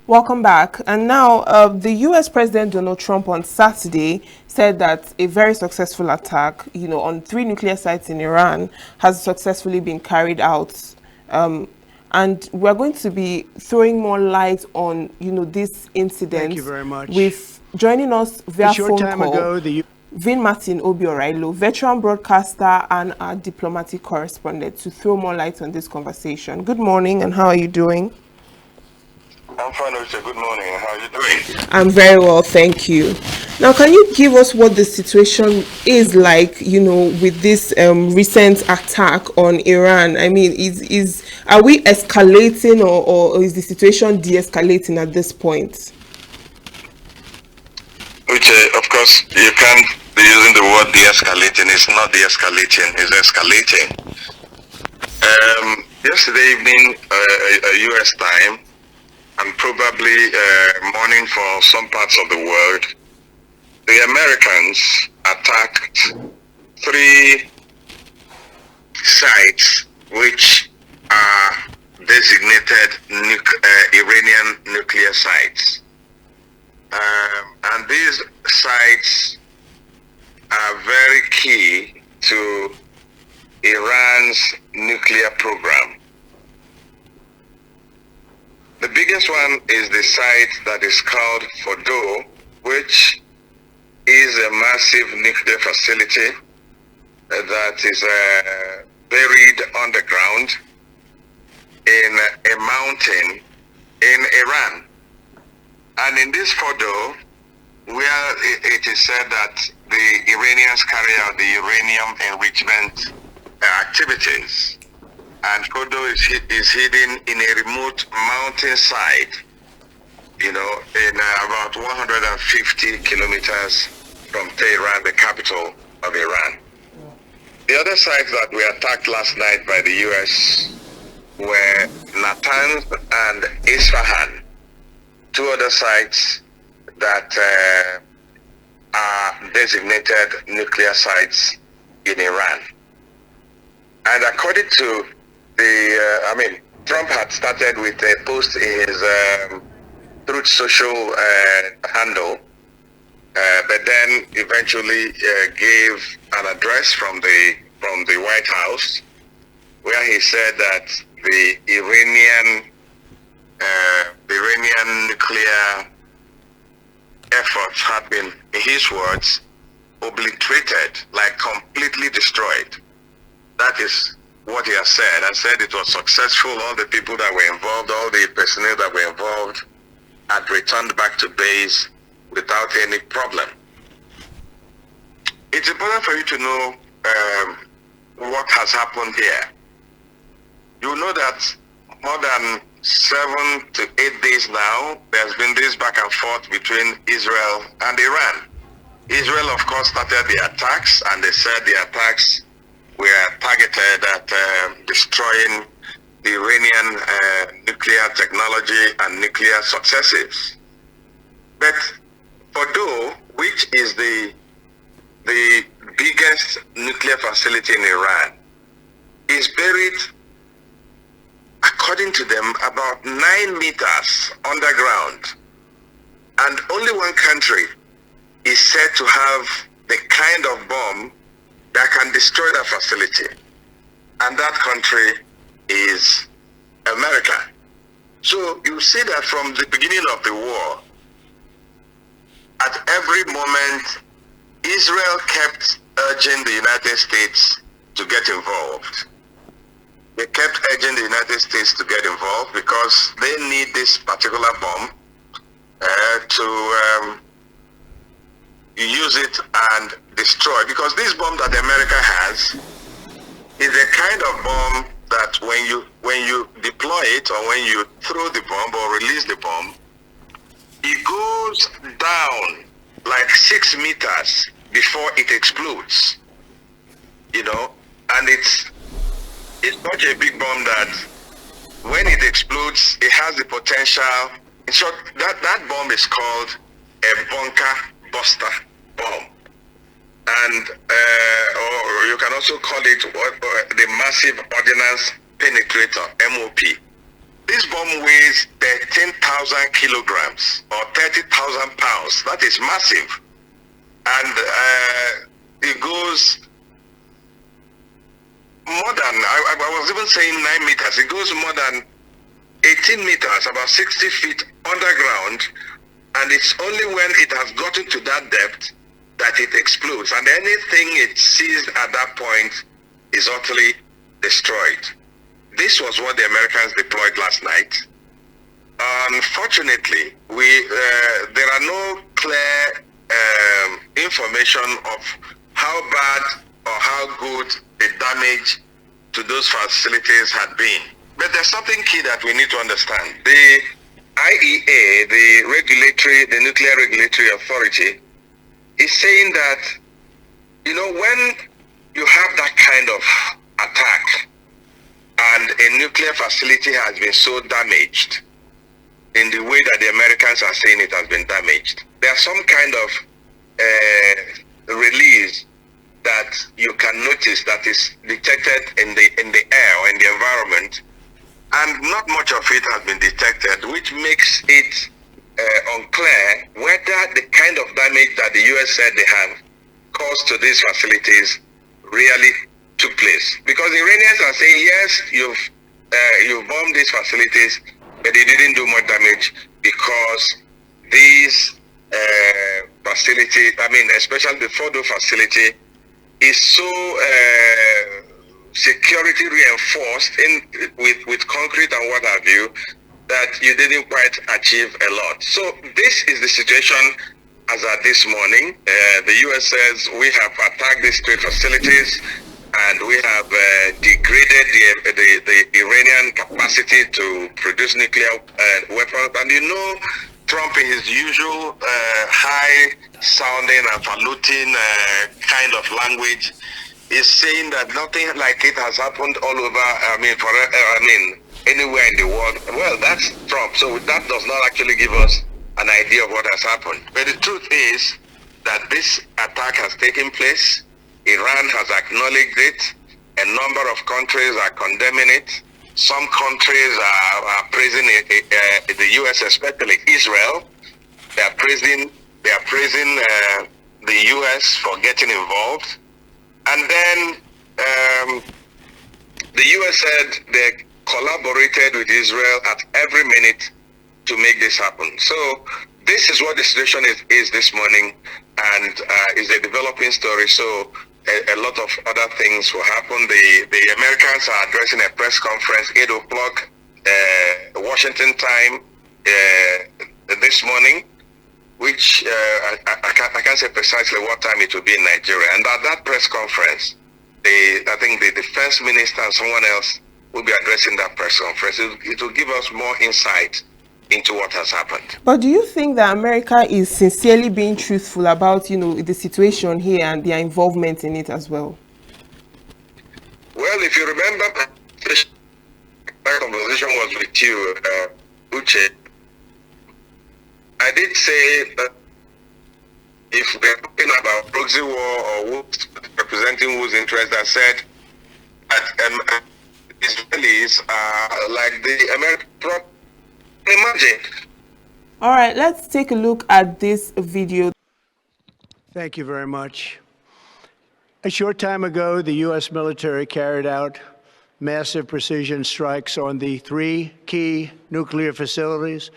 Welcome back. And now, the U.S. President Donald Trump on Saturday said that a very successful attack, on three nuclear sites in Iran has successfully been carried out. Um, and we're going to be throwing more light on, this Thank you incident very much. with joining us A via short phone time call, ago, the Vinmartin Obiora, veteran broadcaster and our diplomatic correspondent, to throw more light on this conversation. Good morning, and how are you doing? I'm fine, Richard. Good morning. How are you doing? I'm very well, thank you. Now, can you give us what the situation is like, with this recent attack on Iran? I mean, are we escalating, or is the situation de-escalating at this point? Richard, of course, you can't be using the word de-escalating. It's not de-escalating. It's escalating. Yesterday evening, U.S. time, and probably morning for some parts of the world, the Americans attacked three sites which are designated Iranian nuclear sites. And these sites are very key to Iran's nuclear program. The biggest one is the site that is called Fordo, which is a massive nuclear facility that is buried underground in a mountain in Iran. And in this Fordo, where it is said that the Iranians carry out the uranium enrichment activities, and Fordo is hidden in a remote mountainside, in about 150 kilometers from Tehran, the capital of Iran. The other sites that were attacked last night by the U.S. were Natanz and Isfahan, two other sites that are designated nuclear sites in Iran. And according to Trump had started with a post in his Truth Social handle, but then eventually gave an address from the White House, where he said that the Iranian nuclear efforts had been, in his words, obliterated, like completely destroyed. That is what he has said. I said it was successful. All the people that were involved, all the personnel that were involved had returned back to base without any problem. It's important for you to know what has happened here. You know that more than 7 to 8 days now, there's been this back and forth between Israel and Iran. Israel, of course, started the attacks, and they said the attacks were targeted at destroying the Iranian nuclear technology and nuclear successes. But Fordo, which is the biggest nuclear facility in Iran, is buried, according to them, about 9 meters underground. And only one country is said to have the kind of bomb that can destroy that facility. And that country is America. So you see that from the beginning of the war, at every moment, Israel kept urging the United States to get involved. They kept urging the United States to get involved because they need this particular bomb to use it and destroy. Because this bomb that America has is a kind of bomb that when you deploy it, or when you throw the bomb or release the bomb, it goes down like 6 meters before it explodes. And it's such a big bomb that when it explodes, it has the potential. In short, that bomb is called a bunker buster bomb. And or you can also call it the massive ordnance penetrator, MOP. This bomb weighs 13,000 kilograms or 30,000 pounds. That is massive. And it goes more than, I was even saying 9 meters. It goes more than 18 meters, about 60 feet underground. And it's only when it has gotten to that depth that it explodes. And anything it sees at that point is utterly destroyed. This was what the Americans deployed last night. Unfortunately, there are no clear information of how bad or how good the damage to those facilities had been. But there's something key that we need to understand. The IEA, the Nuclear Regulatory Authority, is saying that, when you have that kind of attack and a nuclear facility has been so damaged in the way that the Americans are saying it has been damaged, there's some kind of release that you can notice that is detected in the air or in the environment, and not much of it has been detected, which makes it unclear whether the kind of damage that the US said they have caused to these facilities really took place. Because the Iranians are saying, yes, you've bombed these facilities, but they didn't do much damage because these facilities, especially the Fordo facility, is so security reinforced with concrete and what have you, that you didn't quite achieve a lot. So this is the situation as at this morning. The US says we have attacked these three facilities and we have degraded the Iranian capacity to produce nuclear weapons. And Trump, in his usual high-sounding and falutin kind of language, is saying that nothing like it has happened all over, anywhere in the world. Well, that's Trump, so that does not actually give us an idea of what has happened. But the truth is that this attack has taken place. Iran has acknowledged it. A number of countries are condemning it. Some countries are praising the US, especially Israel. They are praising the US for getting involved. And then the US said they collaborated with Israel at every minute to make this happen. So this is what the situation is this morning, and is a developing story. So a lot of other things will happen. The Americans are addressing a press conference 8 o'clock Washington time this morning, which I can't say precisely what time it will be in Nigeria. And at that press conference, I think the defense minister and someone else will be addressing that press conference. It will give us more insight into what has happened. But do you think that America is sincerely being truthful about, the situation here and their involvement in it as well? Well, if you remember, my conversation was with you, Uche. I did say that if we're talking about proxy war or who's representing whose interest, I said that Israelis are like the American. Imagine. All right, let's take a look at this video. Thank you very much. A short time ago, the U.S. military carried out massive precision strikes on the 3 key nuclear facilities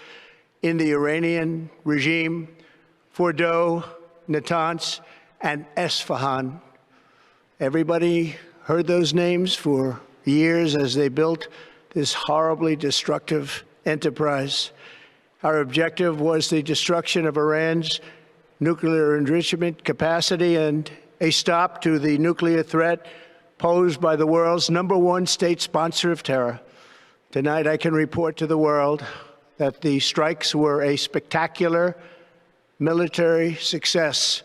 in the Iranian regime: Fordo, Natanz, and Esfahan. Everybody heard those names for years as they built this horribly destructive enterprise. Our objective was the destruction of Iran's nuclear enrichment capacity and a stop to the nuclear threat posed by the world's #1 state sponsor of terror. Tonight, I can report to the world that the strikes were a spectacular military success.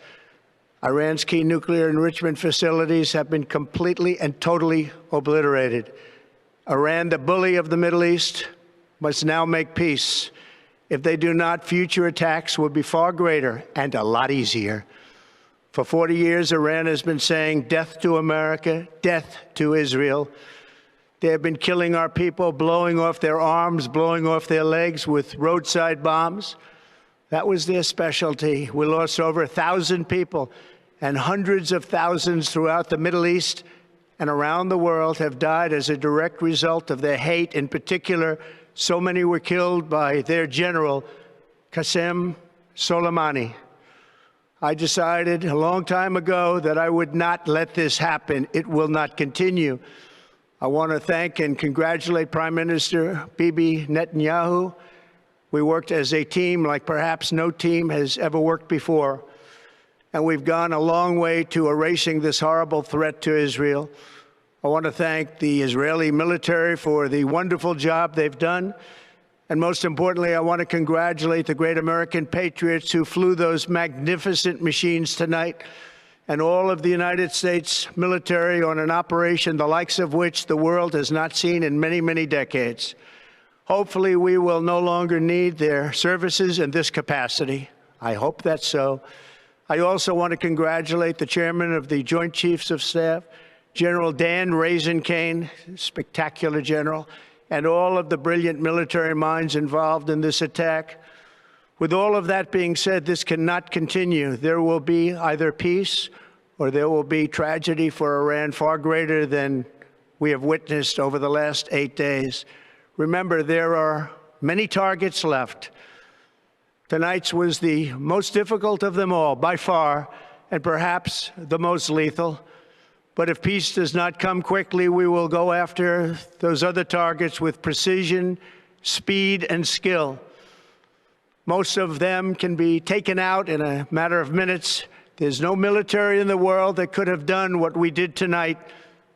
Iran's key nuclear enrichment facilities have been completely and totally obliterated. Iran, the bully of the Middle East, must now make peace. If they do not, future attacks will be far greater and a lot easier. For 40 years, Iran has been saying death to America, death to Israel. They have been killing our people, blowing off their arms, blowing off their legs with roadside bombs. That was their specialty. We lost over 1,000 people, and hundreds of thousands throughout the Middle East and around the world have died as a direct result of their hate. In particular, so many were killed by their general, Qasem Soleimani. I decided a long time ago that I would not let this happen. It will not continue. I want to thank and congratulate Prime Minister Bibi Netanyahu. We worked as a team like perhaps no team has ever worked before. And we've gone a long way to erasing this horrible threat to Israel. I want to thank the Israeli military for the wonderful job they've done. And most importantly, I want to congratulate the great American patriots who flew those magnificent machines tonight, and all of the United States military on an operation the likes of which the world has not seen in many, many decades. Hopefully, we will no longer need their services in this capacity. I hope that's so. I also want to congratulate the chairman of the Joint Chiefs of Staff, General Dan Raisin Kane, spectacular general, and all of the brilliant military minds involved in this attack. With all of that being said, this cannot continue. There will be either peace or there will be tragedy for Iran far greater than we have witnessed over the last 8 days. Remember, there are many targets left. Tonight's was the most difficult of them all, by far, and perhaps the most lethal. But if peace does not come quickly, we will go after those other targets with precision, speed, and skill. Most of them can be taken out in a matter of minutes. There's no military in the world that could have done what we did tonight,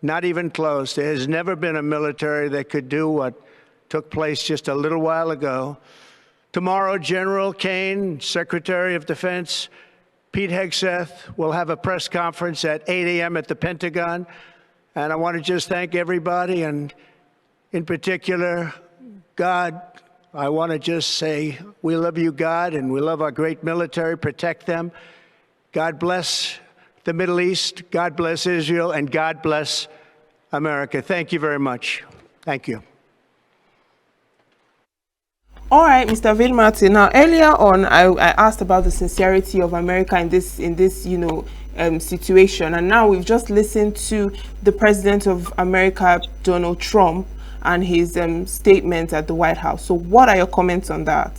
not even close. There has never been a military that could do what took place just a little while ago. Tomorrow, General Kane, Secretary of Defense, Pete Hegseth will have a press conference at 8 a.m. at the Pentagon. And I want to just thank everybody, and in particular, God. I want to just say, we love you, God, and we love our great military. Protect them. God bless the Middle East. God bless Israel, and God bless America. Thank you very much. Thank you. All right, Mr. Vinmartin. Now, earlier on, I asked about the sincerity of America in this situation, and now we've just listened to the President of America, Donald Trump, and his statement at the White House. So, what are your comments on that?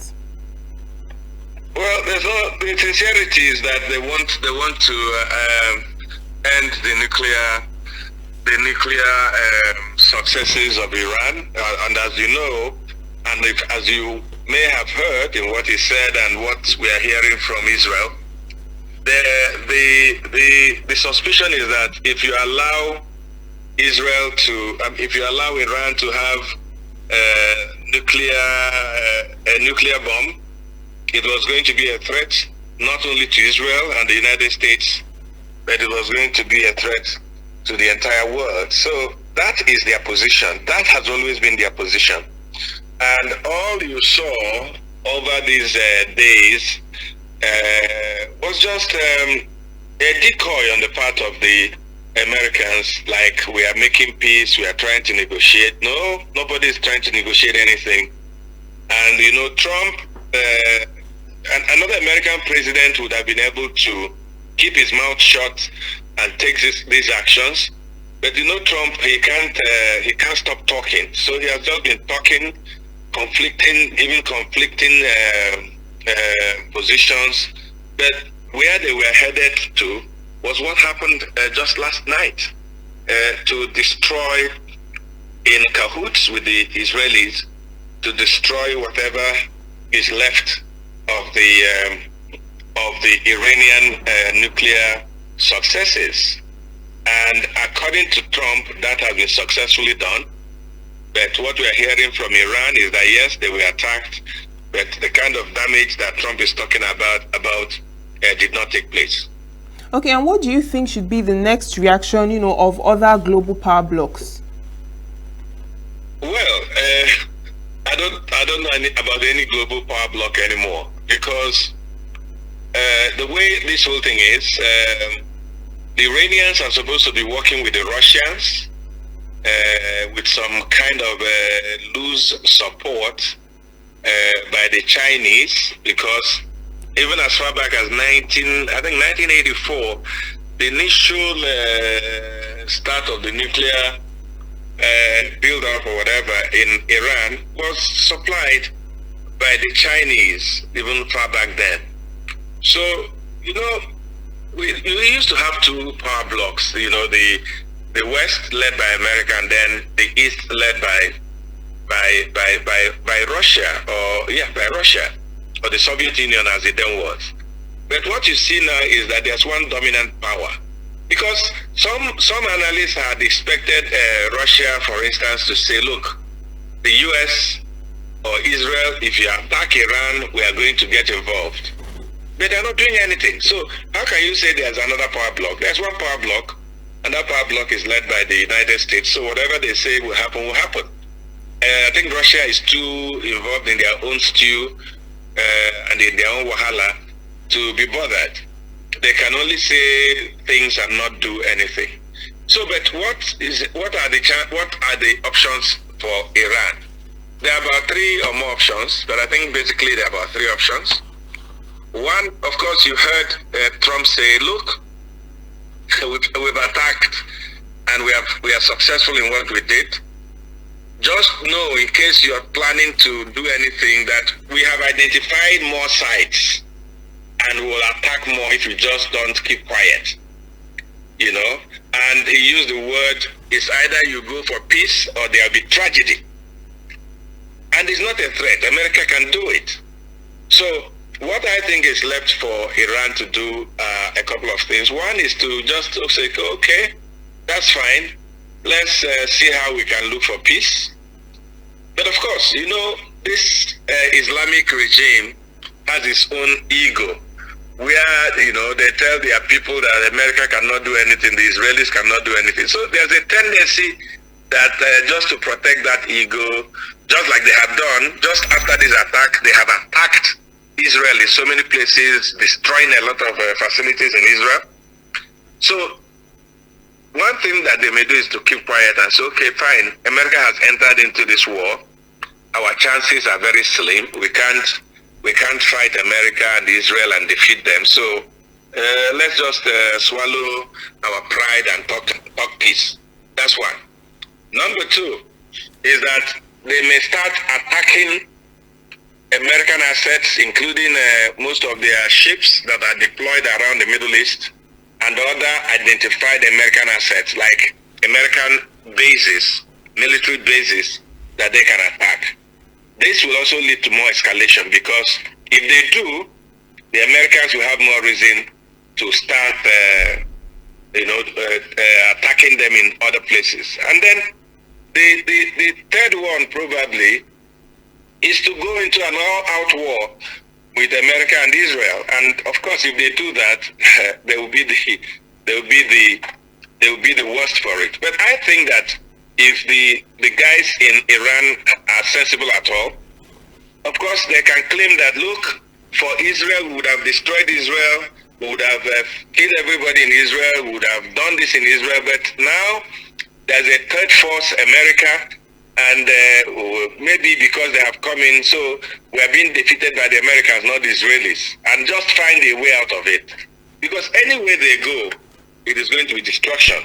Well, the sincerity is that they want to end the nuclear successes of Iran, and as you know. And as you may have heard in what he said and what we are hearing from Israel, the suspicion is that if you allow if you allow Iran to have a nuclear bomb, it was going to be a threat not only to Israel and the United States, but it was going to be a threat to the entire world. So that is their position. That has always been their position. And all you saw over these days was just a decoy on the part of the Americans, like we are making peace, we are trying to negotiate. No, nobody is trying to negotiate anything. And you know, Trump, another American president would have been able to keep his mouth shut and take these actions. But you know, Trump, he can't stop talking. So he has just been talking, conflicting positions. But where they were headed to was what happened just last night, to destroy, in cahoots with the Israelis, to destroy whatever is left of the Iranian nuclear successes. And according to Trump, that has been successfully done. But what we are hearing from Iran is that yes, they were attacked, but the kind of damage that Trump is talking about did not take place. Okay, and what do you think should be the next reaction, of other global power blocs? Well, I don't know about any global power bloc anymore, because the way this whole thing is, the Iranians are supposed to be working with the Russians with some kind of loose support by the Chinese, because even as far back as 1984, the initial start of the nuclear build-up or whatever in Iran was supplied by the Chinese even far back then. So, you know, we used to have two power blocks, you know, the West led by America and then the East led by Russia, by Russia, or the Soviet Union as it then was. But what you see now is that there's one dominant power. Because some analysts had expected Russia, for instance, to say, look, the US or Israel, if you attack Iran, we are going to get involved. But they're not doing anything. So how can you say there's another power block? There's one power block, and that power block is led by the United States. So whatever they say will happen, will happen. I think Russia is too involved in their own stew and in their own wahala to be bothered. They can only say things and not do anything. So, but what are the options for Iran? There are about 3 or more options, but I think basically there are about 3 options. One, of course, you heard Trump say, "Look, we've attacked, and we are successful in what we did. Just know, in case you are planning to do anything, that we have identified more sites, and will attack more if you just don't keep quiet." You know, and he used the word, it's either you go for peace or there'll be tragedy. And it's not a threat. America can do it. So what I think is left for Iran to do a couple of things. One is to just say, okay, that's fine. Let's see how we can look for peace. But of course, you know, this Islamic regime has its own ego, where, you know, they tell their people that America cannot do anything, the Israelis cannot do anything. So there's a tendency that just to protect that ego, just like they have done, just after this attack, they have attacked Israel in so many places, destroying a lot of facilities in Israel. So one thing that they may do is to keep quiet and say, okay, fine, America has entered into this war. Our chances are very slim. We can't fight America and Israel and defeat them. So let's just swallow our pride and talk peace. That's one. Number 2 is that they may start attacking American assets, including most of their ships that are deployed around the Middle East, and other identified American assets like American bases, military bases that they can attack. This will also lead to more escalation, because if they do, the Americans will have more reason to start, attacking them in other places. And then the third one probably is to go into an all-out war with America and Israel. And of course, if they do that, they will be the worst for it. But I think that if the guys in Iran are sensible at all, of course they can claim that, look, for Israel, we would have destroyed Israel, we would have killed everybody in Israel, we would have done this in Israel, but now there's a third force, America, and maybe because they have come in, so we are being defeated by the Americans, not the Israelis, and just find a way out of it. Because anywhere they go, it is going to be destruction.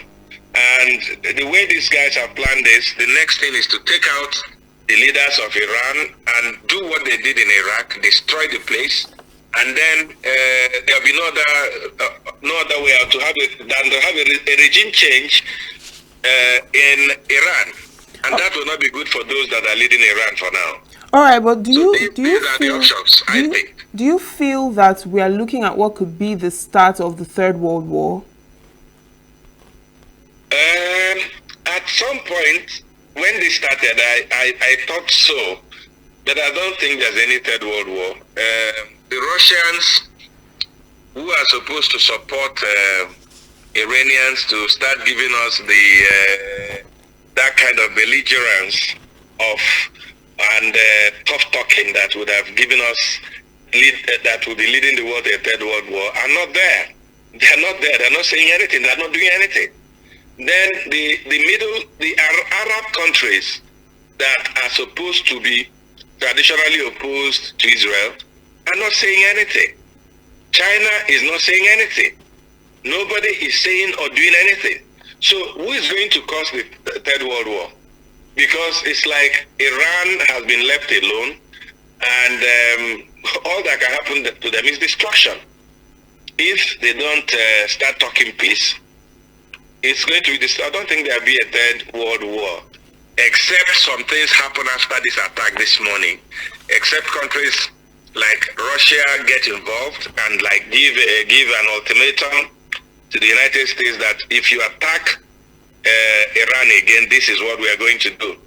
And the way these guys have planned this, the next thing is to take out the leaders of Iran and do what they did in Iraq, destroy the place, and then there'll be no other way out than to have a regime change in Iran, and that will not be good for those that are leading Iran for now. All right, but do you feel that we are looking at what could be the start of the Third World War? At some point, when this started, I thought so, but I don't think there's any Third World War. The Russians, who are supposed to support Iranians to start giving us that kind of belligerence and tough talking that would have given us that would be leading the world to a Third World War, are not there. They're not there. They're not saying anything. They're not doing anything. Then the Arab countries that are supposed to be traditionally opposed to Israel are not saying anything. China is not saying anything. Nobody is saying or doing anything. So who is going to cause the Third World War? Because it's like Iran has been left alone, and all that can happen to them is destruction. If they don't start talking peace, it's going to be this. I don't think there'll be a Third World War, except some things happen after this attack this morning. Except countries like Russia get involved and like give an ultimatum to the United States that if you attack Iran again, this is what we are going to do.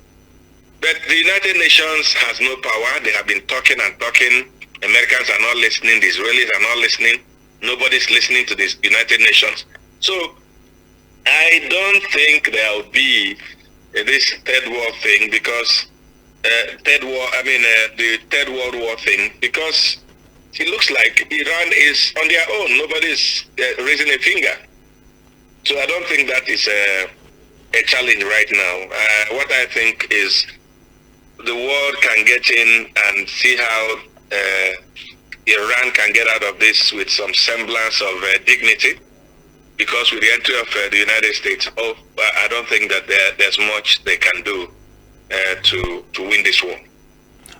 But the United Nations has no power. They have been talking and talking. Americans are not listening. The Israelis are not listening. Nobody's listening to the United Nations. So I don't think there will be this Third World thing because the Third World War thing, because it looks like Iran is on their own. Nobody's raising a finger. So I don't think that is a challenge right now. What I think is the world can get in and see how Iran can get out of this with some semblance of dignity. Because with the entry of the United States, I don't think that there's much they can do to win this war.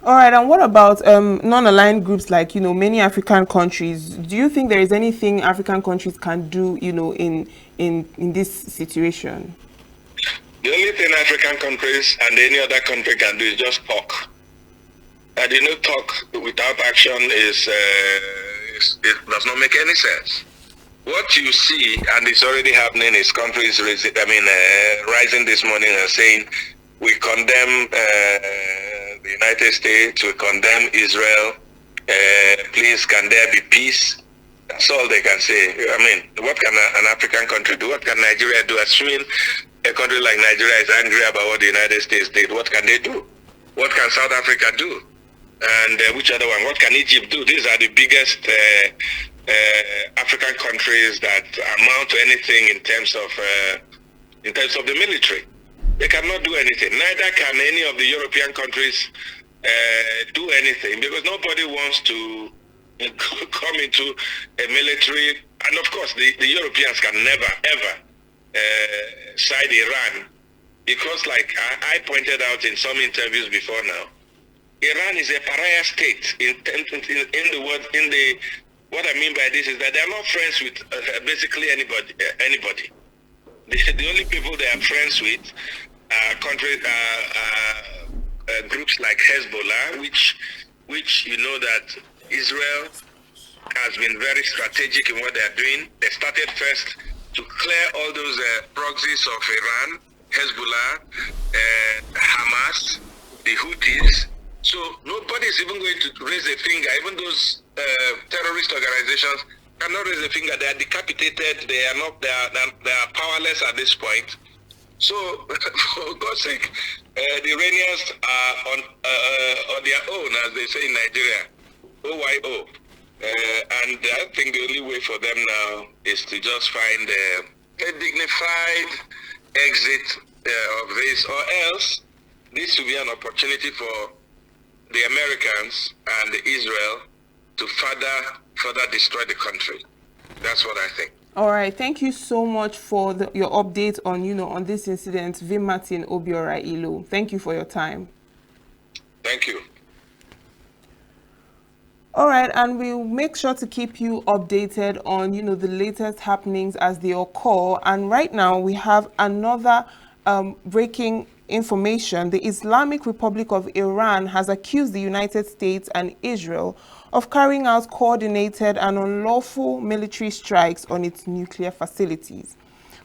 All right, and what about non-aligned groups like, many African countries? Do you think there is anything African countries can do, in this situation? The only thing African countries and any other country can do is just talk. And talk without action it does not make any sense. What you see, and it's already happening, is countries rising this morning and saying, we condemn the United States, we condemn Israel, please can there be peace? That's all they can say. I mean, what can an African country do? What can Nigeria do? Assuming a country like Nigeria is angry about what the United States did, what can they do? What can South Africa do? And which other one? What can Egypt do? These are the biggest African countries that amount to anything in terms of the military. They cannot do anything. Neither can any of the European countries do anything, because nobody wants to come into a military. And of course, the Europeans can never, ever side Iran, because like I pointed out in some interviews before now, Iran is a pariah state in the world. What I mean by this is that they are not friends with basically anybody. The only people they are friends with are countries, groups like Hezbollah, which that Israel has been very strategic in what they are doing. They started first to clear all those proxies of Iran, Hezbollah, Hamas, the Houthis. So nobody is even going to raise a finger. Even those terrorist organizations cannot raise a finger. They are decapitated. They are powerless at this point. So, for God's sake, the Iranians are on their own, as they say in Nigeria, OYO. And I think the only way for them now is to just find a dignified exit of this, or else this will be an opportunity for the Americans and Israel to further destroy the country. That's what I think. All right, thank you so much for your update on on this incident, Vinmartin Obiora Ilo. Thank you for your time. Thank you. All right, and we'll make sure to keep you updated on the latest happenings as they occur. And right now we have another breaking information. The Islamic Republic of Iran has accused the United States and Israel of carrying out coordinated and unlawful military strikes on its nuclear facilities,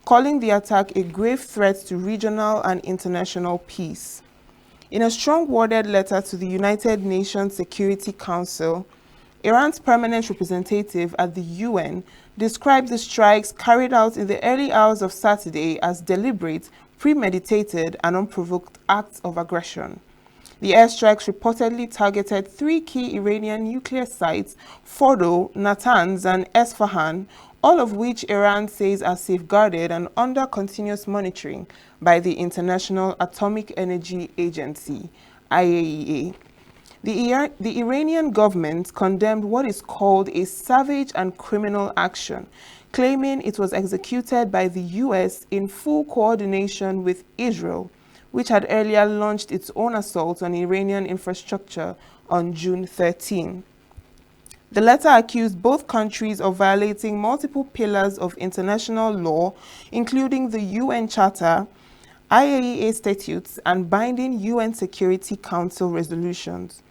calling the attack a grave threat to regional and international peace. In a strong-worded letter to the United Nations Security Council, Iran's permanent representative at the UN described the strikes carried out in the early hours of Saturday as deliberate, premeditated, and unprovoked acts of aggression. The airstrikes reportedly targeted 3 key Iranian nuclear sites, Fordo, Natanz, and Esfahan, all of which Iran says are safeguarded and under continuous monitoring by the International Atomic Energy Agency, IAEA. The Iranian government condemned what is called a savage and criminal action, claiming it was executed by the US in full coordination with Israel, which had earlier launched its own assault on Iranian infrastructure on June 13. The letter accused both countries of violating multiple pillars of international law, including the UN Charter, IAEA statutes, and binding UN Security Council resolutions.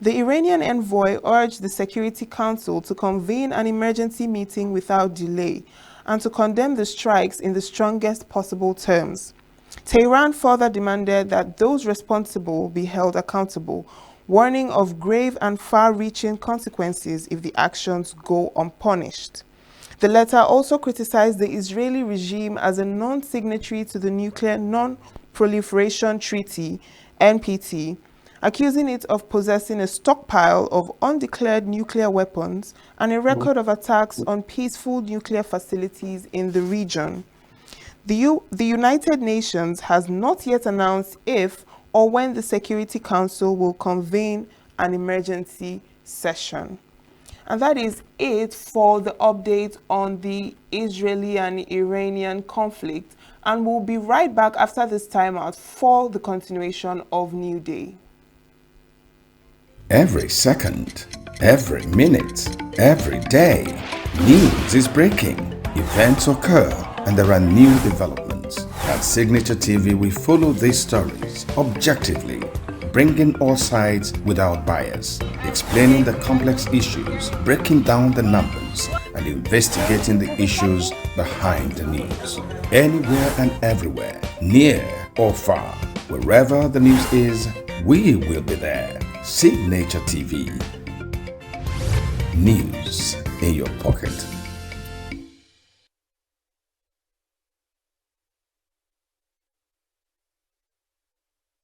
The Iranian envoy urged the Security Council to convene an emergency meeting without delay and to condemn the strikes in the strongest possible terms. Tehran further demanded that those responsible be held accountable, warning of grave and far-reaching consequences if the actions go unpunished. The letter also criticized the Israeli regime as a non-signatory to the Nuclear Non-Proliferation Treaty, NPT, accusing it of possessing a stockpile of undeclared nuclear weapons and a record of attacks on peaceful nuclear facilities in the region. The United Nations has not yet announced if or when the Security Council will convene an emergency session. And that is it for the update on the Israeli and Iranian conflict. And we'll be right back after this timeout for the continuation of New Day. Every second, every minute, every day, news is breaking, events occur, and there are new developments. At Signature TV, we follow these stories objectively, bringing all sides without bias, explaining the complex issues, breaking down the numbers, and investigating the issues behind the news. Anywhere and everywhere, near or far, wherever the news is, we will be there. Signature TV. News in your pocket.